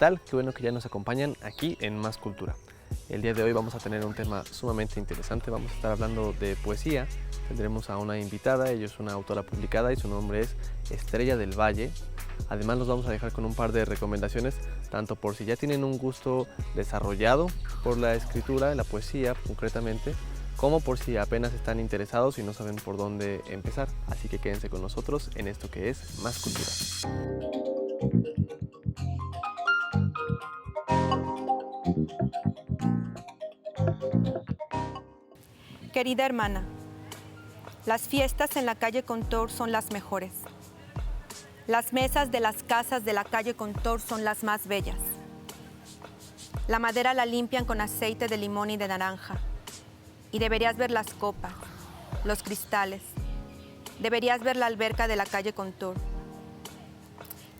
tal? Qué bueno que ya nos acompañan aquí en Más Cultura. El día de hoy vamos a tener un tema sumamente interesante. Vamos a estar hablando de poesía. Tendremos a una invitada, ella es una autora publicada y su nombre es Estrella del Valle. Además nos vamos a dejar con un par de recomendaciones, tanto por si ya tienen un gusto desarrollado por la escritura, la poesía concretamente, como por si apenas están interesados y no saben por dónde empezar. Así que quédense con nosotros en esto que es Más Cultura. Querida hermana, las fiestas en la calle Contour son las mejores. Las mesas de las casas de la calle Contour son las más bellas. La madera la limpian con aceite de limón y de naranja. Y deberías ver las copas, los cristales. Deberías ver la alberca de la calle Contour.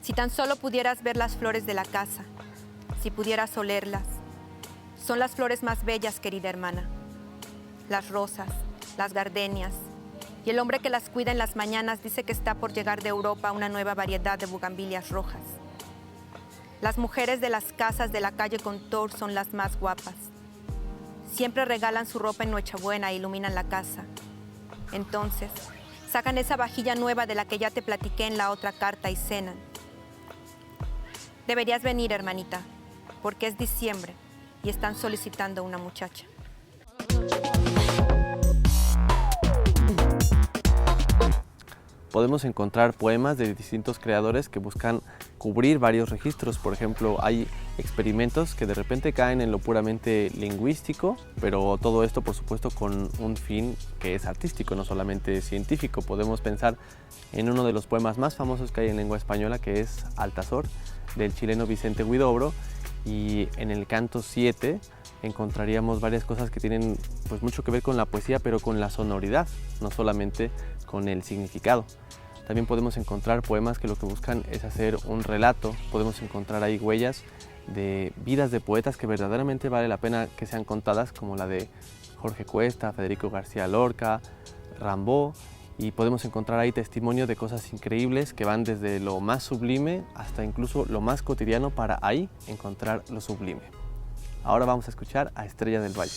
Si tan solo pudieras ver las flores de la casa, si pudieras olerlas. Son las flores más bellas, querida hermana. Las rosas, las gardenias. Y el hombre que las cuida en las mañanas dice que está por llegar de Europa una nueva variedad de bugambilias rojas. Las mujeres de las casas de la calle Contour son las más guapas. Siempre regalan su ropa en Nochebuena e iluminan la casa. Entonces, sacan esa vajilla nueva de la que ya te platiqué en la otra carta y cenan. Deberías venir, hermanita, porque es diciembre y están solicitando una muchacha. Podemos encontrar poemas de distintos creadores que buscan cubrir varios registros. Por ejemplo, hay experimentos que de repente caen en lo puramente lingüístico, pero todo esto, por supuesto, con un fin que es artístico, no solamente científico. Podemos pensar en uno de los poemas más famosos que hay en lengua española, que es Altazor, del chileno Vicente Huidobro, y en el canto 7 encontraríamos varias cosas que tienen pues mucho que ver con la poesía, pero con la sonoridad, no solamente con el significado. También podemos encontrar poemas que lo que buscan es hacer un relato. Podemos encontrar ahí huellas de vidas de poetas que verdaderamente vale la pena que sean contadas, como la de Jorge Cuesta, Federico García Lorca, Rimbaud, y podemos encontrar ahí testimonio de cosas increíbles que van desde lo más sublime hasta incluso lo más cotidiano para ahí encontrar lo sublime. Ahora vamos a escuchar a Estrella del Valle.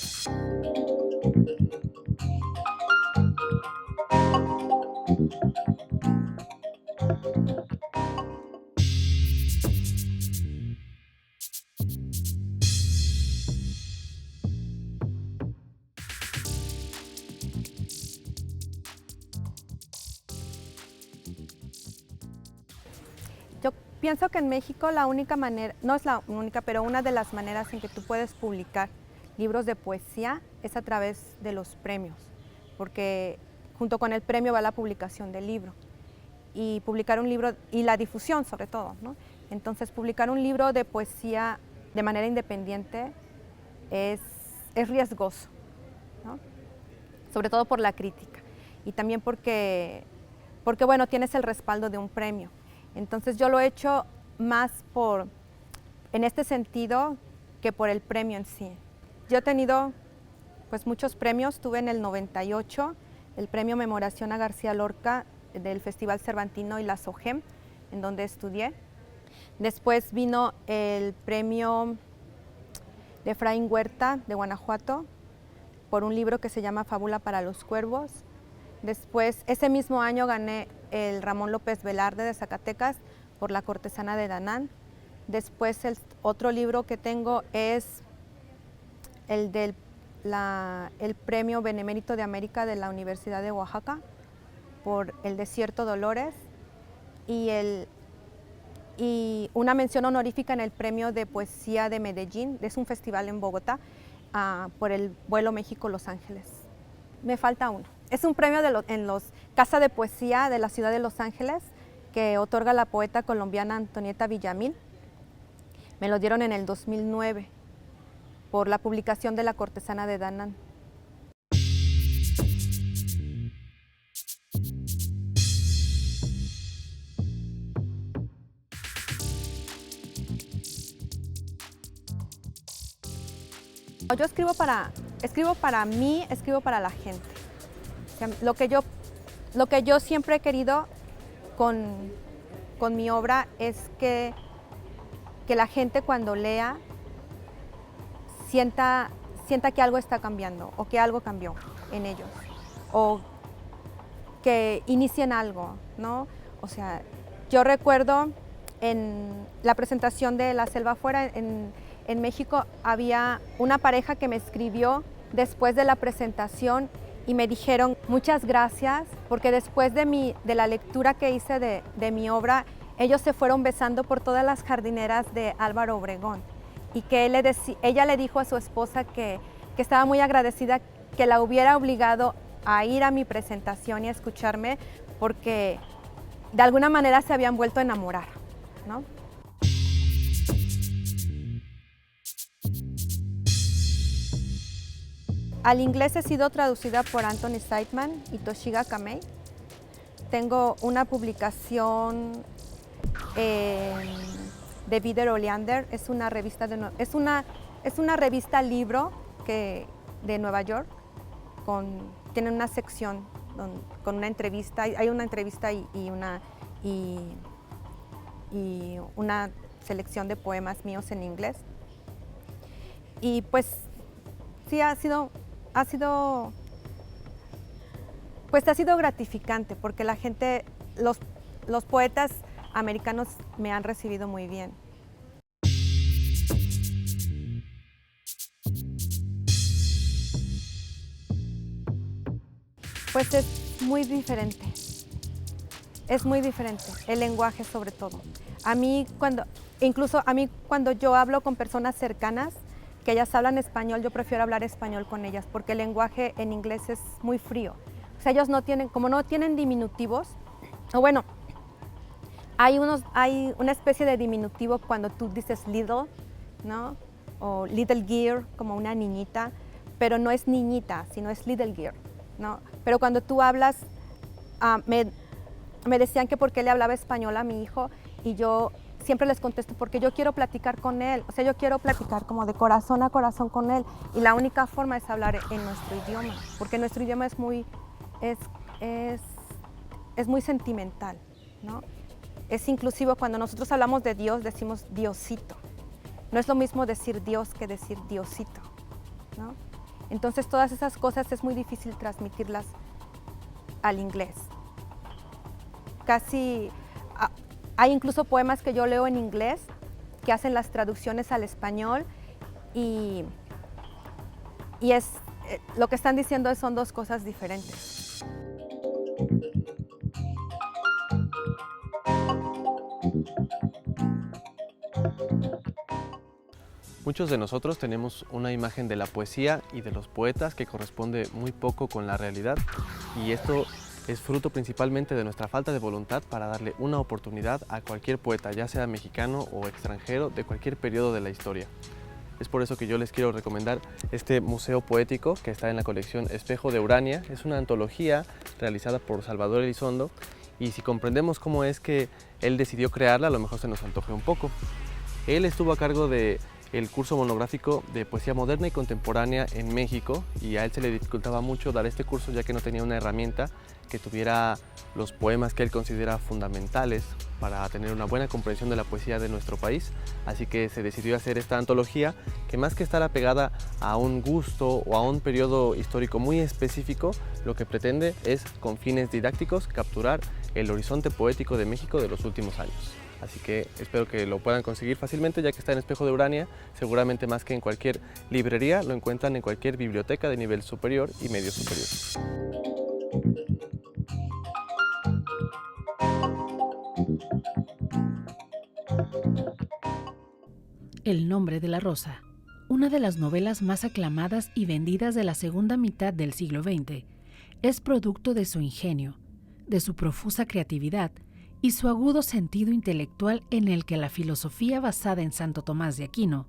Yo pienso que en México la única manera, no es la única, pero una de las maneras en que tú puedes publicar libros de poesía es a través de los premios, porque junto con el premio va la publicación del libro y publicar un libro y la difusión sobre todo, ¿no? Entonces publicar un libro de poesía de manera independiente es riesgoso, ¿no? Sobre todo por la crítica y también porque bueno, tienes el respaldo de un premio. Entonces yo lo he hecho más en este sentido que por el premio en sí. Yo he tenido pues muchos premios. Tuve en el 98 el premio Memoración a García Lorca del Festival Cervantino y la SOGEM, en donde estudié. Después vino el premio de Efraín Huerta de Guanajuato por un libro que se llama Fábula para los Cuervos. Después, ese mismo año gané el Ramón López Velarde de Zacatecas por La Cortesana de Danán. Después el otro libro que tengo es el del el Premio Benemérito de América de la Universidad de Oaxaca por El Desierto Dolores y una mención honorífica en el Premio de Poesía de Medellín, es un festival en Bogotá, por el vuelo México-Los Ángeles. Me falta uno. Es un premio en los Casa de Poesía de la ciudad de Los Ángeles que otorga la poeta colombiana Antonieta Villamil. Me lo dieron en el 2009 por la publicación de La Cortesana de Danán. Yo escribo para mí, escribo para la gente. O sea, lo que yo siempre he querido con mi obra es que que la gente cuando lea sienta que algo está cambiando o que algo cambió en ellos o que inicien algo, ¿no? O sea, yo recuerdo en la presentación de La Selva Afuera en México había una pareja que me escribió después de la presentación y me dijeron muchas gracias porque después de la lectura que hice de mi obra, ellos se fueron besando por todas las jardineras de Álvaro Obregón y que ella le dijo a su esposa que estaba muy agradecida que la hubiera obligado a ir a mi presentación y a escucharme porque de alguna manera se habían vuelto a enamorar, ¿no? Al inglés he sido traducida por Anthony Seidman y Toshiga Kamei. Tengo una publicación de Vida Oleander, es una revista revista libro de Nueva York, tiene una sección con una entrevista, hay una entrevista y una selección de poemas míos en inglés. Y pues sí ha sido gratificante porque la gente, los poetas americanos me han recibido muy bien. Pues es muy diferente, el lenguaje sobre todo. Incluso a mí cuando yo hablo con personas cercanas, que ellas hablan español, yo prefiero hablar español con ellas porque el lenguaje en inglés es muy frío. O sea, ellos no tienen diminutivos, o bueno, hay una especie de diminutivo cuando tú dices little, ¿no? O little girl, como una niñita, pero no es niñita, sino es little girl, ¿no? Pero cuando tú hablas, me decían que por qué le hablaba español a mi hijo y yo siempre les contesto porque yo quiero platicar con él, o sea, yo quiero platicar como de corazón a corazón con él y la única forma es hablar en nuestro idioma, porque nuestro idioma es muy sentimental, ¿no? Es inclusivo, cuando nosotros hablamos de Dios decimos Diosito, no es lo mismo decir Dios que decir Diosito, ¿no? Entonces todas esas cosas es muy difícil transmitirlas al inglés. Hay incluso poemas que yo leo en inglés que hacen las traducciones al español y lo que están diciendo son dos cosas diferentes. Muchos de nosotros tenemos una imagen de la poesía y de los poetas que corresponde muy poco con la realidad y esto es fruto principalmente de nuestra falta de voluntad para darle una oportunidad a cualquier poeta, ya sea mexicano o extranjero, de cualquier periodo de la historia. Es por eso que yo les quiero recomendar este museo poético que está en la colección Espejo de Urania. Es una antología realizada por Salvador Elizondo y si comprendemos cómo es que él decidió crearla, a lo mejor se nos antoje un poco. Él estuvo a cargo del curso monográfico de poesía moderna y contemporánea en México y a él se le dificultaba mucho dar este curso ya que no tenía una herramienta que tuviera los poemas que él considera fundamentales para tener una buena comprensión de la poesía de nuestro país. Así que se decidió hacer esta antología que más que estar apegada a un gusto o a un periodo histórico muy específico, lo que pretende es, con fines didácticos, capturar el horizonte poético de México de los últimos años. Así que espero que lo puedan conseguir fácilmente ya que está en Espejo de Urania, seguramente más que en cualquier librería, lo encuentran en cualquier biblioteca de nivel superior y medio superior. El nombre de la rosa, una de las novelas más aclamadas y vendidas de la segunda mitad del siglo XX, es producto de su ingenio, de su profusa creatividad y su agudo sentido intelectual en el que la filosofía basada en Santo Tomás de Aquino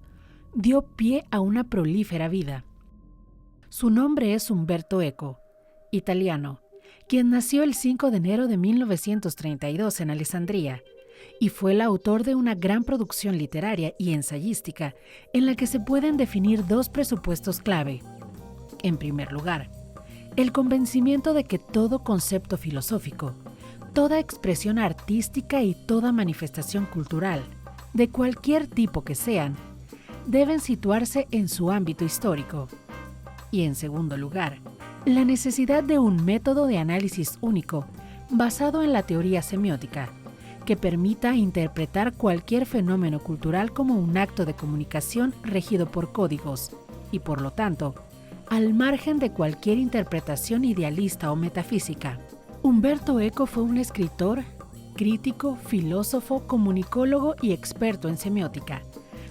dio pie a una prolífera vida. Su nombre es Umberto Eco, italiano, quien nació el 5 de enero de 1932 en Alessandria y fue el autor de una gran producción literaria y ensayística en la que se pueden definir dos presupuestos clave. En primer lugar, el convencimiento de que todo concepto filosófico, toda expresión artística y toda manifestación cultural de cualquier tipo que sean, deben situarse en su ámbito histórico. Y en segundo lugar, la necesidad de un método de análisis único basado en la teoría semiótica, que permita interpretar cualquier fenómeno cultural como un acto de comunicación regido por códigos y, por lo tanto, al margen de cualquier interpretación idealista o metafísica. Umberto Eco fue un escritor, crítico, filósofo, comunicólogo y experto en semiótica,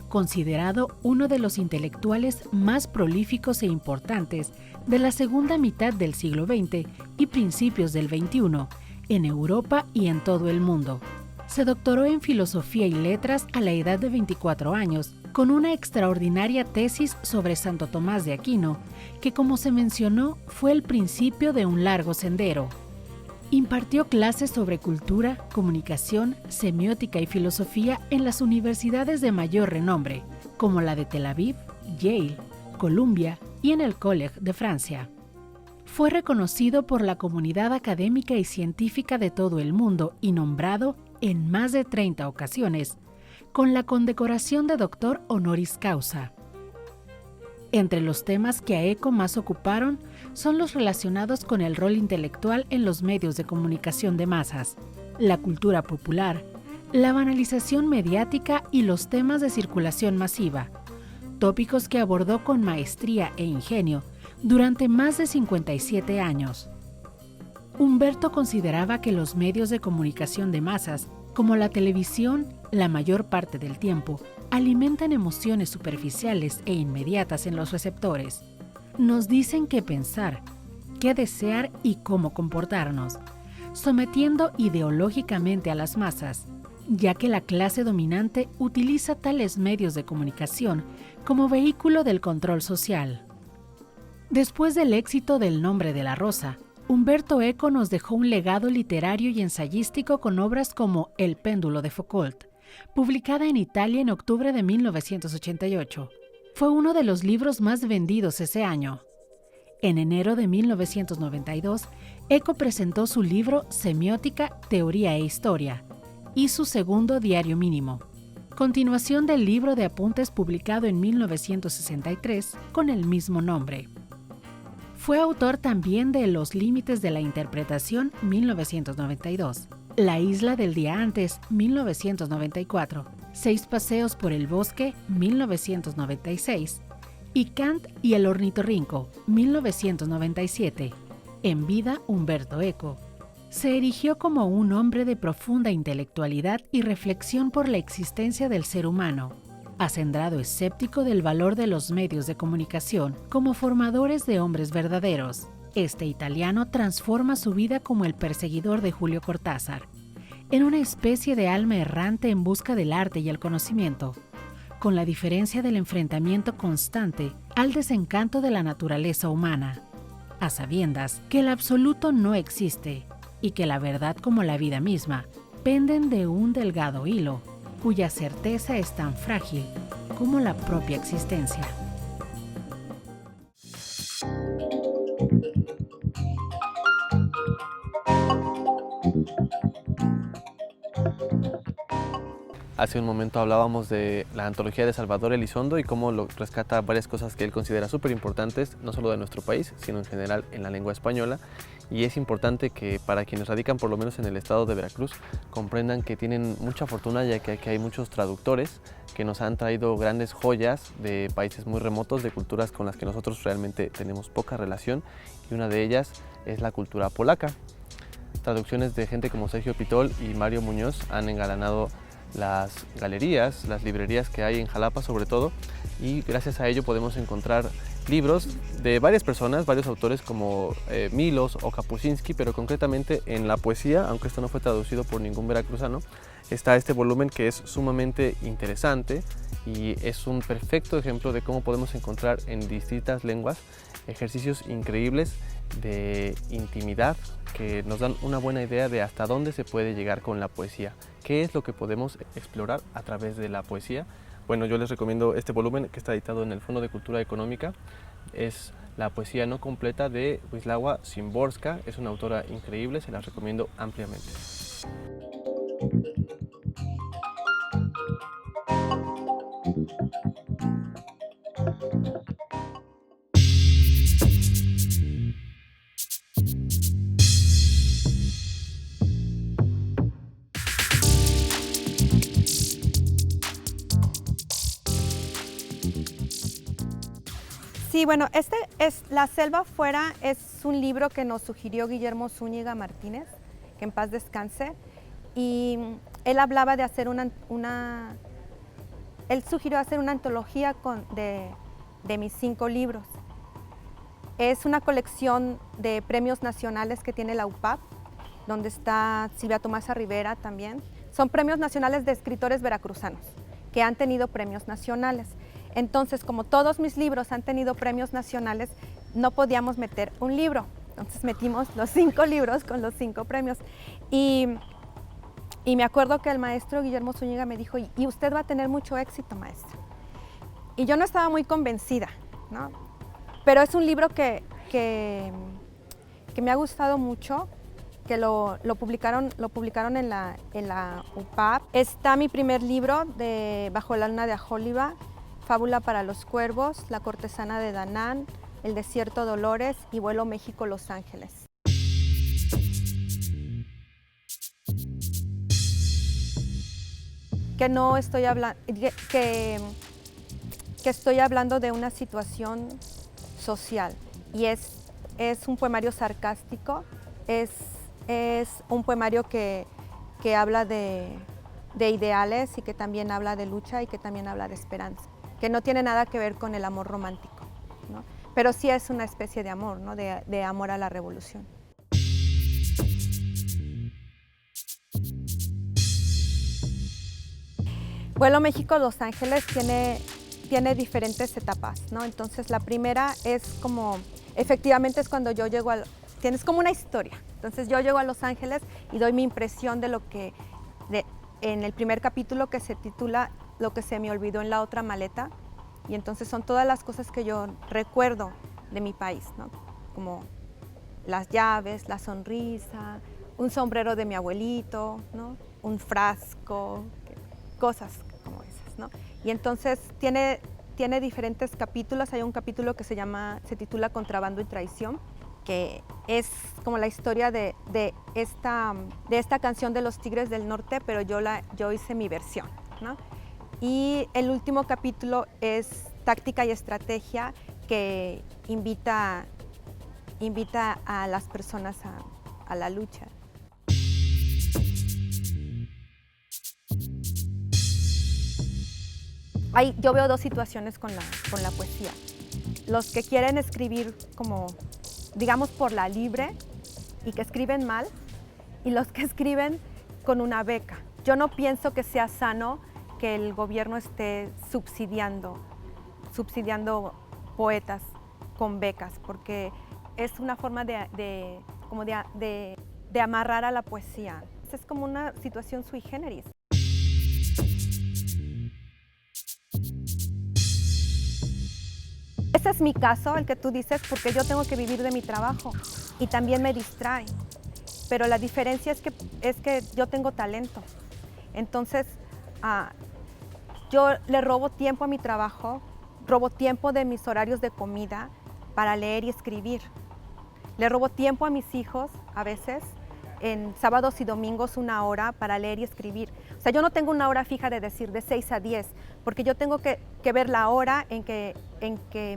considerado uno de los intelectuales más prolíficos e importantes de la segunda mitad del siglo XX y principios del XXI, en Europa y en todo el mundo. Se doctoró en Filosofía y Letras a la edad de 24 años, con una extraordinaria tesis sobre Santo Tomás de Aquino, que, como se mencionó, fue el principio de un largo sendero. Impartió clases sobre cultura, comunicación, semiótica y filosofía en las universidades de mayor renombre, como la de Tel Aviv, Yale, Columbia y en el Collège de Francia. Fue reconocido por la comunidad académica y científica de todo el mundo y nombrado en más de 30 ocasiones, con la condecoración de doctor honoris causa. Entre los temas que a Eco más ocuparon son los relacionados con el rol intelectual en los medios de comunicación de masas, la cultura popular, la banalización mediática y los temas de circulación masiva, tópicos que abordó con maestría e ingenio durante más de 57 años. Humberto consideraba que los medios de comunicación de masas, como la televisión, la mayor parte del tiempo, alimentan emociones superficiales e inmediatas en los receptores. Nos dicen qué pensar, qué desear y cómo comportarnos, sometiendo ideológicamente a las masas, ya que la clase dominante utiliza tales medios de comunicación como vehículo del control social. Después del éxito del Nombre de la Rosa, Umberto Eco nos dejó un legado literario y ensayístico con obras como El péndulo de Foucault, publicada en Italia en octubre de 1988. Fue uno de los libros más vendidos ese año. En enero de 1992, Eco presentó su libro Semiótica, Teoría e Historia y su segundo Diario Mínimo, continuación del libro de apuntes publicado en 1963 con el mismo nombre. Fue autor también de Los límites de la interpretación, 1992, La isla del día antes, 1994, Seis paseos por el bosque, 1996, y Kant y el ornitorrinco, 1997. En vida, Umberto Eco se erigió como un hombre de profunda intelectualidad y reflexión por la existencia del ser humano, acendrado escéptico del valor de los medios de comunicación como formadores de hombres verdaderos. Este italiano transforma su vida como el perseguidor de Julio Cortázar, en una especie de alma errante en busca del arte y el conocimiento, con la diferencia del enfrentamiento constante al desencanto de la naturaleza humana, a sabiendas que el absoluto no existe y que la verdad como la vida misma penden de un delgado hilo, cuya certeza es tan frágil como la propia existencia. Hace un momento hablábamos de la antología de Salvador Elizondo y cómo rescata varias cosas que él considera súper importantes, no solo de nuestro país, sino en general en la lengua española. Y es importante que para quienes radican por lo menos en el estado de Veracruz comprendan que tienen mucha fortuna, ya que aquí hay muchos traductores que nos han traído grandes joyas de países muy remotos, de culturas con las que nosotros realmente tenemos poca relación, y una de ellas es la cultura polaca. Traducciones de gente como Sergio Pitol y Mario Muñoz han engalanado las galerías, las librerías que hay en Jalapa sobre todo, y gracias a ello podemos encontrar libros de varias personas, varios autores como Milos o Kapuscinski, pero concretamente en la poesía, aunque esto no fue traducido por ningún veracruzano, está este volumen que es sumamente interesante y es un perfecto ejemplo de cómo podemos encontrar en distintas lenguas ejercicios increíbles de intimidad que nos dan una buena idea de hasta dónde se puede llegar con la poesía, qué es lo que podemos explorar a través de la poesía. Bueno, yo les recomiendo este volumen que está editado en el Fondo de Cultura Económica. Es la poesía no completa de Wisława Szymborska. Es una autora increíble, se las recomiendo ampliamente. Sí, bueno, este es La selva afuera, es un libro que nos sugirió Guillermo Zúñiga Martínez, que en paz descanse, y él hablaba de hacer él sugirió hacer una antología de mis 5 libros. Es una colección de premios nacionales que tiene la UPAP, donde está Silvia Tomasa Rivera también. Son premios nacionales de escritores veracruzanos que han tenido premios nacionales. Entonces, como todos mis libros han tenido premios nacionales, no podíamos meter un libro. Entonces metimos los 5 libros con los 5 premios. Y me acuerdo que el maestro Guillermo Zúñiga me dijo, y usted va a tener mucho éxito, maestro. Y yo no estaba muy convencida, ¿no? Pero es un libro que me ha gustado mucho, que lo publicaron en la UPAP. Está mi primer libro, de Bajo la luna de Ajóliba, Fábula para los cuervos, La cortesana de Danán, El desierto Dolores y Vuelo México-Los Ángeles. Que no estoy hablando, que estoy hablando de una situación social, y es un poemario sarcástico, es un poemario que habla de ideales y que también habla de lucha y que también habla de esperanza, que no tiene nada que ver con el amor romántico, ¿no? Pero sí es una especie de amor, ¿no? de amor a la revolución. Vuelo México-Los Ángeles tiene diferentes etapas, ¿no? Entonces la primera es como, efectivamente es cuando yo llego tienes como una historia. Entonces yo llego a Los Ángeles y doy mi impresión de en el primer capítulo, que se titula Lo que se me olvidó en la otra maleta. Y entonces son todas las cosas que yo recuerdo de mi país, ¿no? Como las llaves, la sonrisa, un sombrero de mi abuelito, ¿no? Un frasco, cosas como esas, ¿no? Y entonces tiene diferentes capítulos. Hay un capítulo que se titula Contrabando y Traición, que es como la historia de esta canción de los Tigres del Norte, pero yo hice mi versión, ¿no? Y el último capítulo es Táctica y Estrategia, que invita a las personas a la lucha. Yo veo 2 situaciones con la poesía. Los que quieren escribir como, digamos, por la libre y que escriben mal, y los que escriben con una beca. Yo no pienso que sea sano que el gobierno esté subsidiando poetas con becas, porque es una forma de amarrar a la poesía. Es como una situación sui generis. Ese es mi caso, el que tú dices, porque yo tengo que vivir de mi trabajo y también me distrae. Pero la diferencia es que yo tengo talento. Entonces, yo le robo tiempo a mi trabajo, robo tiempo de mis horarios de comida para leer y escribir. Le robo tiempo a mis hijos, a veces, en sábados y domingos 1 hora para leer y escribir. O sea, yo no tengo una hora fija de 6 a 10, porque yo tengo que ver la hora en que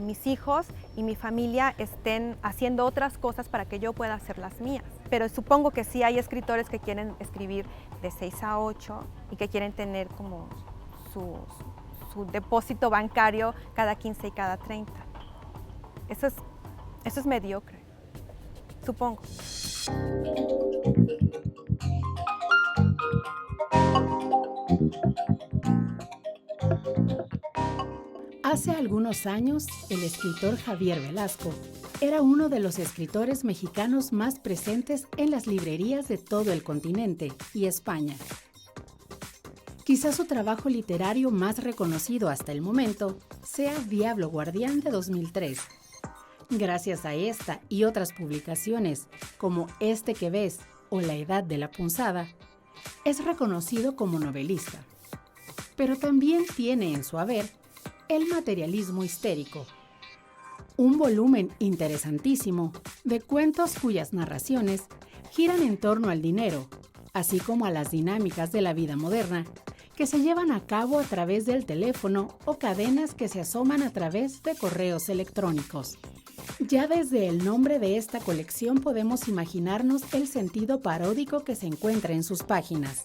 mis hijos y mi familia estén haciendo otras cosas para que yo pueda hacer las mías. Pero supongo que sí hay escritores que quieren escribir de 6 a 8 y que quieren tener como su depósito bancario cada 15 y cada 30. Eso es mediocre, supongo. Hace algunos años, el escritor Javier Velasco era uno de los escritores mexicanos más presentes en las librerías de todo el continente y España. Quizás su trabajo literario más reconocido hasta el momento sea Diablo Guardián de 2003. Gracias a esta y otras publicaciones, como Este que ves o La edad de la punzada, es reconocido como novelista. Pero también tiene en su haber El materialismo histérico, un volumen interesantísimo de cuentos cuyas narraciones giran en torno al dinero, así como a las dinámicas de la vida moderna, que se llevan a cabo a través del teléfono o cadenas que se asoman a través de correos electrónicos. Ya desde el nombre de esta colección podemos imaginarnos el sentido paródico que se encuentra en sus páginas.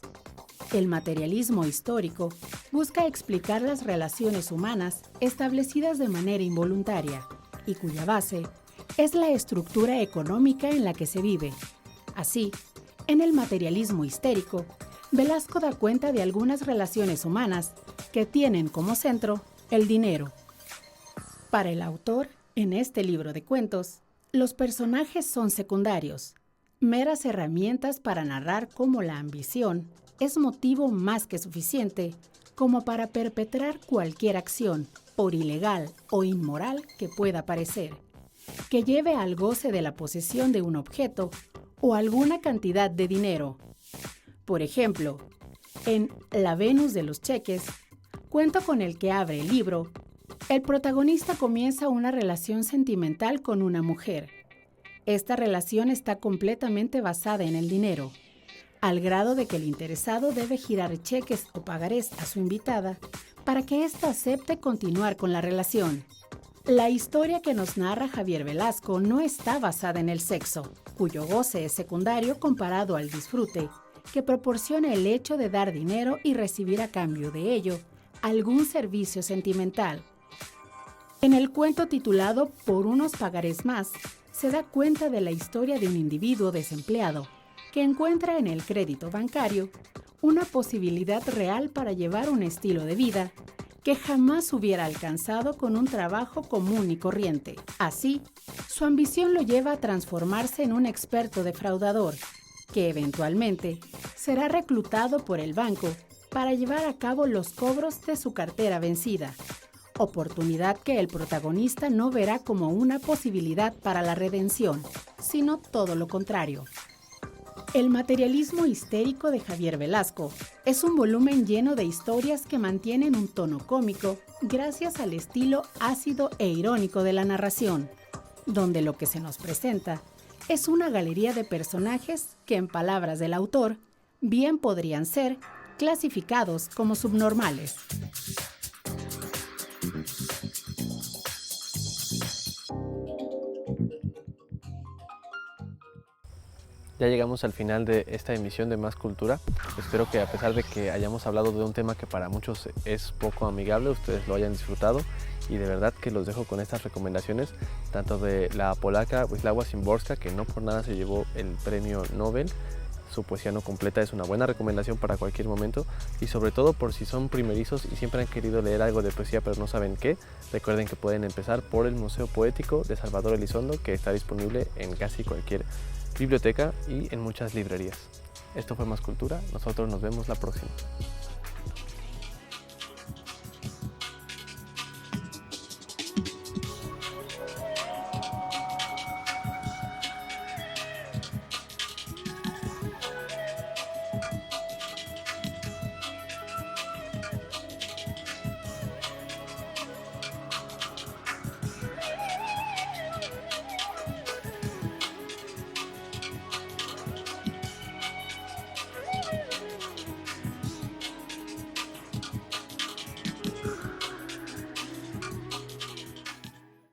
El materialismo histórico busca explicar las relaciones humanas establecidas de manera involuntaria y cuya base es la estructura económica en la que se vive. Así, en el materialismo histérico, Velasco da cuenta de algunas relaciones humanas que tienen como centro el dinero. Para el autor, en este libro de cuentos, los personajes son secundarios, meras herramientas para narrar cómo la ambición es motivo más que suficiente como para perpetrar cualquier acción, por ilegal o inmoral que pueda parecer, que lleve al goce de la posesión de un objeto o alguna cantidad de dinero. Por ejemplo, en La Venus de los cheques, cuento con el que abre el libro, el protagonista comienza una relación sentimental con una mujer. Esta relación está completamente basada en el dinero, al grado de que el interesado debe girar cheques o pagarés a su invitada para que ésta acepte continuar con la relación. La historia que nos narra Javier Velasco no está basada en el sexo, cuyo goce es secundario comparado al disfrute que proporciona el hecho de dar dinero y recibir a cambio de ello algún servicio sentimental. En el cuento titulado Por unos pagarés más, se da cuenta de la historia de un individuo desempleado que encuentra en el crédito bancario una posibilidad real para llevar un estilo de vida que jamás hubiera alcanzado con un trabajo común y corriente. Así, su ambición lo lleva a transformarse en un experto defraudador, que eventualmente será reclutado por el banco para llevar a cabo los cobros de su cartera vencida, oportunidad que el protagonista no verá como una posibilidad para la redención, sino todo lo contrario. El materialismo histérico de Javier Velasco es un volumen lleno de historias que mantienen un tono cómico gracias al estilo ácido e irónico de la narración, donde lo que se nos presenta es una galería de personajes que, en palabras del autor, bien podrían ser clasificados como subnormales. Ya llegamos al final de esta emisión de Más Cultura. Espero que, a pesar de que hayamos hablado de un tema que para muchos es poco amigable, ustedes lo hayan disfrutado, y de verdad que los dejo con estas recomendaciones, tanto de la polaca Wisława Szymborska, que no por nada se llevó el premio Nobel. Su poesía no completa es una buena recomendación para cualquier momento, y sobre todo por si son primerizos y siempre han querido leer algo de poesía pero no saben qué, recuerden que pueden empezar por el Museo Poético de Salvador Elizondo, que está disponible en casi cualquier biblioteca y en muchas librerías. Esto fue Más Cultura, nosotros nos vemos la próxima.